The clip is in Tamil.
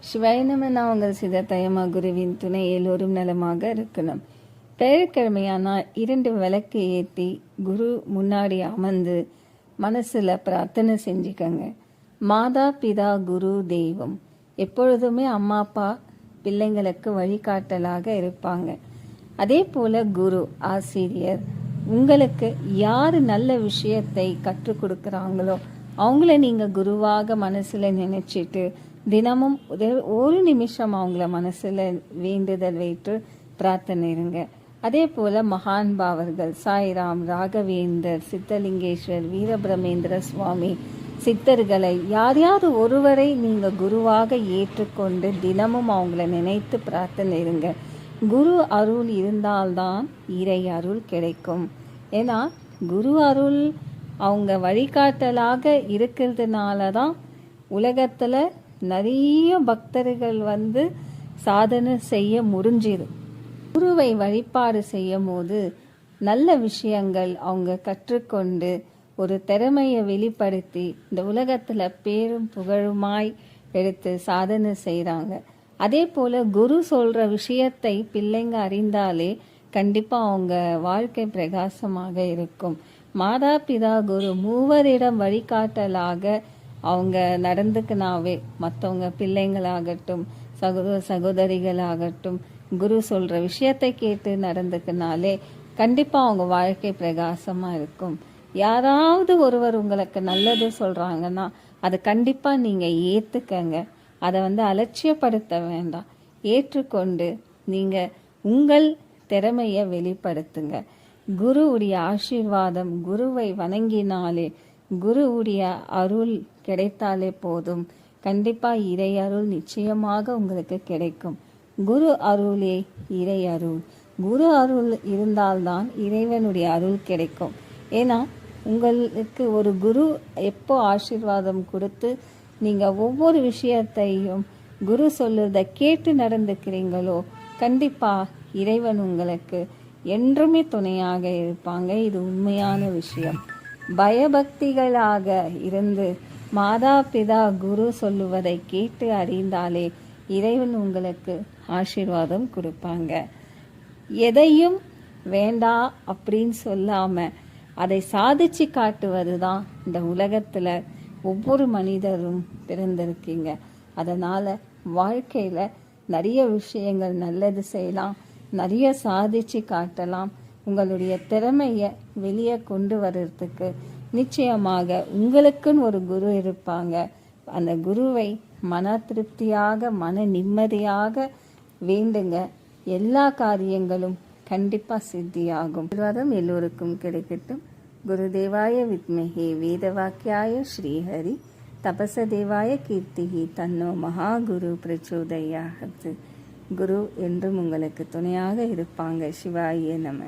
சிவாய நம. நான் உங்கள் சிதத்தயமா குருவின் துணை. எல்லோரும் நலமாக இருக்கணும். பெயர்கிழமையானால் 2 விளக்கு ஏற்றி குரு முன்னாடி அமர்ந்து மனசில் பிரார்த்தனை செஞ்சுக்கங்க. மாதா பிதா குரு தெய்வம். எப்பொழுதுமே அம்மா அப்பா பிள்ளைங்களுக்கு வழிகாட்டலாக இருப்பாங்க. அதே போல் குரு ஆசிரியர். உங்களுக்கு யார் நல்ல விஷயத்தை கற்றுக் கொடுக்குறாங்களோ அவங்கள நீங்கள் குருவாக மனசில் நினைச்சிட்டு தினமும் ஒரு நிமிஷம் அவங்கள மனசில் வேண்டுதல் வைத்து பிரார்த்தனை இருங்க. அதே போல் மகான் பாவர்கள் சாய்ராம், ராகவேந்தர், சித்தலிங்கேஸ்வர், வீரபிரமேந்திர சுவாமி சித்தர்களை யாரையாவது ஒருவரை நீங்கள் குருவாக ஏற்றுக்கொண்டு தினமும் அவங்கள நினைத்து பிரார்த்தனை இருங்க. குரு அருள் இருந்தால்தான் இறை அருள் கிடைக்கும். ஏன்னா குரு அருள் அவங்க வழிகாட்டலாக இருக்கிறதுனால தான் உலகத்தில் நிறைய பக்தர்கள் சாதனை செய்ய முடிஞ்சிடும். குருவை வழிபாடு செய்யும் போது நல்ல விஷயங்கள் அவங்க கற்றுக்கொண்டு ஒரு திறமையை வெளிப்படுத்தி இந்த உலகத்தில் பேரும் புகழுமாய் எடுத்து சாதனை செய்கிறாங்க. அதே போல் குரு சொல்கிற விஷயத்தை பிள்ளைங்க அறிந்தாலே கண்டிப்பாக அவங்க வாழ்க்கை பிரகாசமாக இருக்கும். மாதா பிதா குரு மூவரிடம் வழிகாட்டலாக அவங்க நடந்துக்குனாவே மற்றவங்க பிள்ளைங்களாகட்டும் சகோதரிகளாகட்டும் குரு சொல்கிற விஷயத்தை கேட்டு நடந்துக்குனாலே கண்டிப்பாக அவங்க வாழ்க்கை பிரகாசமாக இருக்கும். யாராவது ஒருவர் உங்களுக்கு நல்லது சொல்கிறாங்கன்னா அதை கண்டிப்பாக நீங்கள் ஏற்றுக்கங்க. அதை அலட்சியப்படுத்த வேண்டாம். ஏற்றுக்கொண்டு நீங்கள் உங்கள் திறமையை வெளிப்படுத்துங்க. குருவுடைய ஆசீர்வாதம், குருவை வணங்கினாலே குருவுடைய அருள் கிடைத்தாலே போதும். கண்டிப்பாக இறை அருள் நிச்சயமாக உங்களுக்கு கிடைக்கும். குரு அருளே இறை அருள். குரு அருள் இருந்தால்தான் இறைவனுடைய அருள் கிடைக்கும். ஏன்னா உங்களுக்கு ஒரு குரு எப்போ ஆசீர்வாதம் கொடுத்து நீங்கள் ஒவ்வொரு விஷயத்தையும் குரு சொல்லுறதை கேட்டு நடந்துக்கிறீங்களோ கண்டிப்பாக இறைவன் உங்களுக்கு என்றுமே துணையாக இருப்பாங்க. இது உண்மையான விஷயம். பயபக்திகளாக இருந்து மாதா பிதா குரு சொல்லுவதை கேட்டு அறிந்தாலே இறைவன் உங்களுக்கு ஆசீர்வாதம் கொடுப்பாங்க. எதையும் வேண்டாம் அப்படின்னு சொல்லாமல் அதை சாதிச்சு காட்டுவது தான் இந்த உலகத்தில் ஒவ்வொரு மனிதரும் பிறந்திருக்கீங்க. அதனால் வாழ்க்கையில் நிறைய விஷயங்கள் நல்லது செய்யலாம், நிறைய சாதிச்சு காட்டலாம். உங்களுடைய திறமையை வெளியே கொண்டு வர்றதுக்கு நிச்சயமாக உங்களுக்குன்னு ஒரு குரு இருப்பாங்க. அந்த குருவை மன திருப்தியாக மன நிம்மதியாக வேண்டுங்க. எல்லா காரியங்களும் கண்டிப்பாக சித்தியாகும். ஆசீர்வாதம் எல்லோருக்கும் கிடைக்கட்டும். குருதேவாய வித்மஹே வேதவாக்கியாய ஸ்ரீஹரி தபசதேவாய கீர்த்திஹி தன்னோ மகாகுரு பிரச்சோதயாத். குரு என்றும் உங்களுக்கு துணையாக இருப்பாங்க. சிவாய நம.